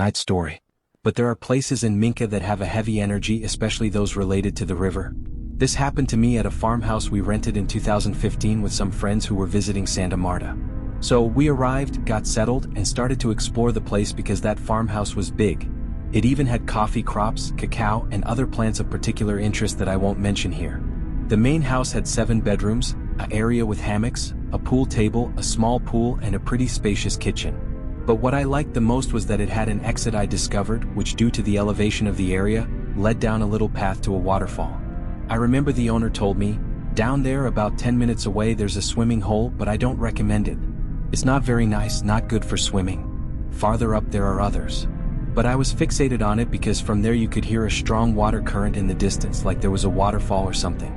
night story. But there are places in Minca that have a heavy energy, especially those related to the river. This happened to me at a farmhouse we rented in 2015 with some friends who were visiting Santa Marta. So we arrived, got settled, and started to explore the place because that farmhouse was big. It even had coffee crops, cacao, and other plants of particular interest that I won't mention here. The main house had 7 bedrooms, an area with hammocks, a pool table, a small pool, and a pretty spacious kitchen. But what I liked the most was that it had an exit I discovered, which due to the elevation of the area, led down a little path to a waterfall. I remember the owner told me, "Down there about 10 minutes away there's a swimming hole, but I don't recommend it. It's not very nice, not good for swimming. Farther up there are others." But I was fixated on it because from there you could hear a strong water current in the distance, like there was a waterfall or something.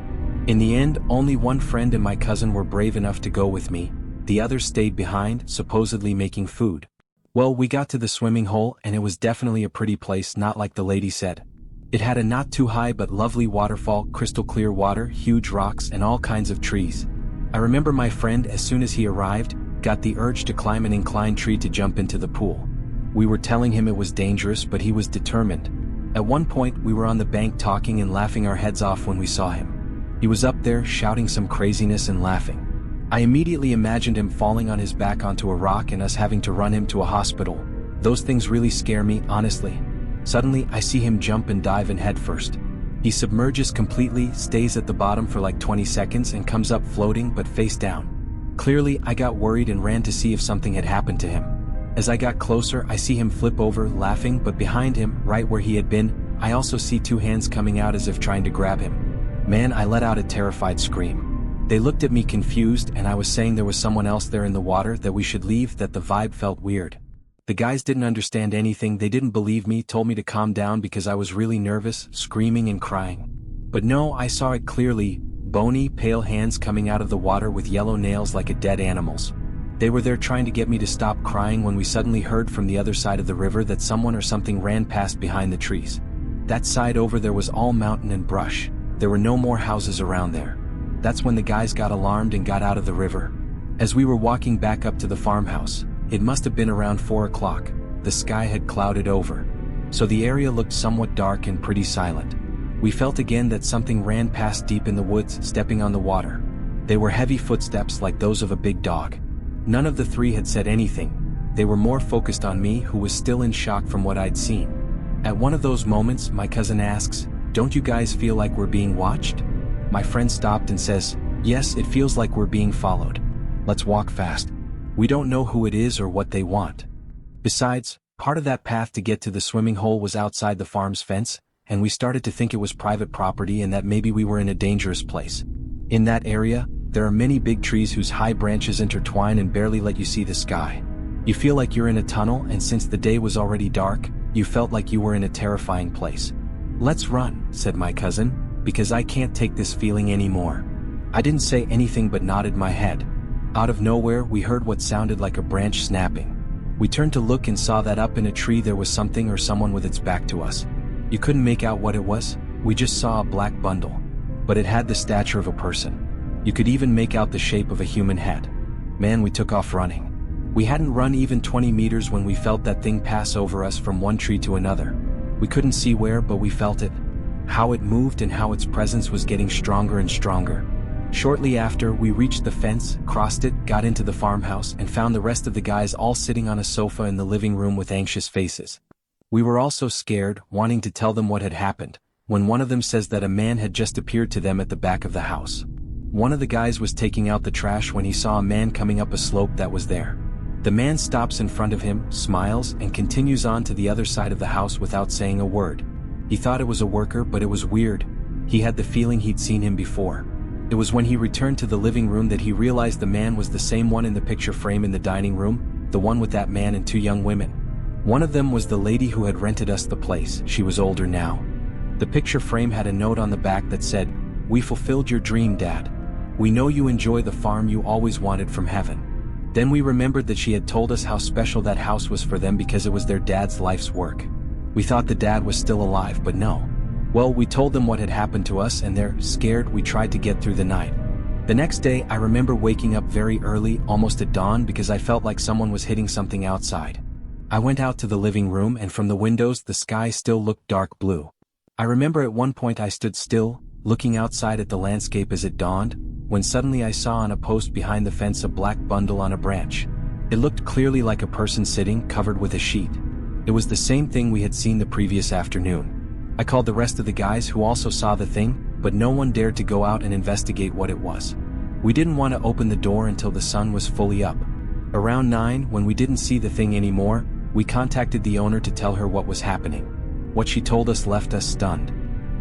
In the end, only one friend and my cousin were brave enough to go with me. The others stayed behind, supposedly making food. Well, we got to the swimming hole and it was definitely a pretty place, not like the lady said. It had a not too high but lovely waterfall, crystal clear water, huge rocks, and all kinds of trees. I remember my friend, as soon as he arrived, got the urge to climb an inclined tree to jump into the pool. We were telling him it was dangerous, but he was determined. At one point we were on the bank talking and laughing our heads off when we saw him. He was up there shouting some craziness and laughing. I immediately imagined him falling on his back onto a rock and us having to run him to a hospital. Those things really scare me, honestly. Suddenly I see him jump and dive in head first. He submerges completely, stays at the bottom for like 20 seconds and comes up floating but face down. Clearly I got worried and ran to see if something had happened to him. As I got closer I see him flip over, laughing, but behind him, right where he had been, I also see 2 hands coming out as if trying to grab him. Man, I let out a terrified scream. They looked at me confused and I was saying there was someone else there in the water, that we should leave, that the vibe felt weird. The guys didn't understand anything, they didn't believe me, told me to calm down because I was really nervous, screaming and crying. But no, I saw it clearly, bony, pale hands coming out of the water with yellow nails like a dead animal's. They were there trying to get me to stop crying when we suddenly heard from the other side of the river that someone or something ran past behind the trees. That side over there was all mountain and brush. There were no more houses around there. That's when the guys got alarmed and got out of the river. As we were walking back up to the farmhouse, it must have been around 4 o'clock, the sky had clouded over. So the area looked somewhat dark and pretty silent. We felt again that something ran past deep in the woods, stepping on the water. They were heavy footsteps like those of a big dog. None of the 3 had said anything. They were more focused on me, who was still in shock from what I'd seen. At one of those moments, my cousin asks, "Don't you guys feel like we're being watched?" My friend stopped and says, "Yes, it feels like we're being followed. Let's walk fast. We don't know who it is or what they want." Besides, part of that path to get to the swimming hole was outside the farm's fence, and we started to think it was private property and that maybe we were in a dangerous place. In that area, there are many big trees whose high branches intertwine and barely let you see the sky. You feel like you're in a tunnel, and since the day was already dark, you felt like you were in a terrifying place. "Let's run," said my cousin, "because I can't take this feeling anymore." I didn't say anything but nodded my head. Out of nowhere, we heard what sounded like a branch snapping. We turned to look and saw that up in a tree there was something or someone with its back to us. You couldn't make out what it was, we just saw a black bundle. But it had the stature of a person. You could even make out the shape of a human head. Man, we took off running. We hadn't run even 20 meters when we felt that thing pass over us from one tree to another. We couldn't see where, but we felt it. How it moved and how its presence was getting stronger and stronger. Shortly after, we reached the fence, crossed it, got into the farmhouse, and found the rest of the guys all sitting on a sofa in the living room with anxious faces. We were all so scared, wanting to tell them what had happened, when one of them says that a man had just appeared to them at the back of the house. One of the guys was taking out the trash when he saw a man coming up a slope that was there. The man stops in front of him, smiles, and continues on to the other side of the house without saying a word. He thought it was a worker, but it was weird. He had the feeling he'd seen him before. It was when he returned to the living room that he realized the man was the same one in the picture frame in the dining room, the one with that man and 2 young women. One of them was the lady who had rented us the place. She was older now. The picture frame had a note on the back that said, "We fulfilled your dream, Dad. We know you enjoy the farm you always wanted from heaven." Then we remembered that she had told us how special that house was for them because it was their dad's life's work. We thought the dad was still alive, but no. Well, we told them what had happened to us and they're scared. We tried to get through the night. The next day, I remember waking up very early, almost at dawn, because I felt like someone was hitting something outside. I went out to the living room and from the windows the sky still looked dark blue. I remember at one point I stood still, looking outside at the landscape as it dawned, when suddenly I saw on a post behind the fence a black bundle on a branch. It looked clearly like a person sitting, covered with a sheet. It was the same thing we had seen the previous afternoon. I called the rest of the guys who also saw the thing, but no one dared to go out and investigate what it was. We didn't want to open the door until the sun was fully up. Around 9, when we didn't see the thing anymore, we contacted the owner to tell her what was happening. What she told us left us stunned.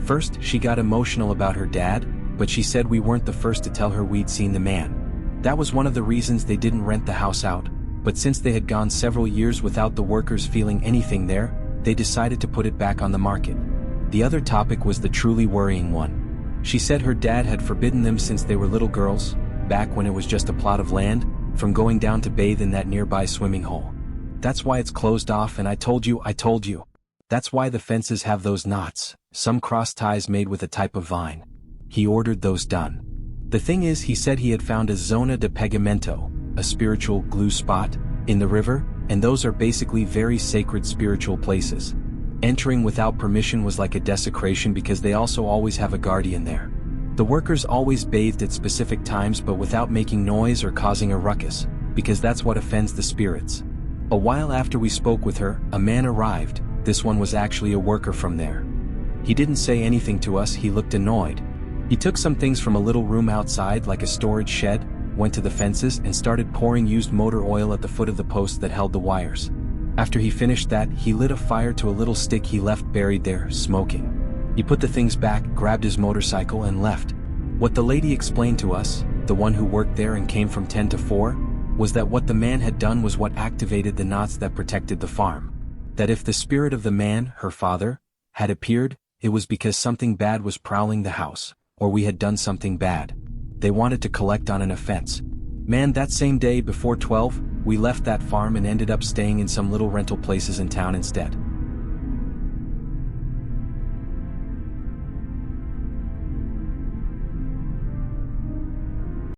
First, she got emotional about her dad, but she said we weren't the first to tell her we'd seen the man. That was one of the reasons they didn't rent the house out, but since they had gone several years without the workers feeling anything there, they decided to put it back on the market. The other topic was the truly worrying one. She said her dad had forbidden them since they were little girls, back when it was just a plot of land, from going down to bathe in that nearby swimming hole. That's why it's closed off, and I told you. That's why the fences have those knots, some cross ties made with a type of vine. He ordered those done. The thing is, he said he had found a zona de pegamento, a spiritual glue spot, in the river, and those are basically very sacred spiritual places. Entering without permission was like a desecration because they also always have a guardian there. The workers always bathed at specific times but without making noise or causing a ruckus, because that's what offends the spirits. A while after we spoke with her, a man arrived. This one was actually a worker from there. He didn't say anything to us, he looked annoyed. He took some things from a little room outside like a storage shed, went to the fences and started pouring used motor oil at the foot of the post that held the wires. After he finished that, he lit a fire to a little stick he left buried there, smoking. He put the things back, grabbed his motorcycle and left. What the lady explained to us, the one who worked there and came from 10 to 4, was that what the man had done was what activated the knots that protected the farm. That if the spirit of the man, her father, had appeared, it was because something bad was prowling the house, or we had done something bad. They wanted to collect on an offense. Man, that same day before 12, we left that farm and ended up staying in some little rental places in town instead.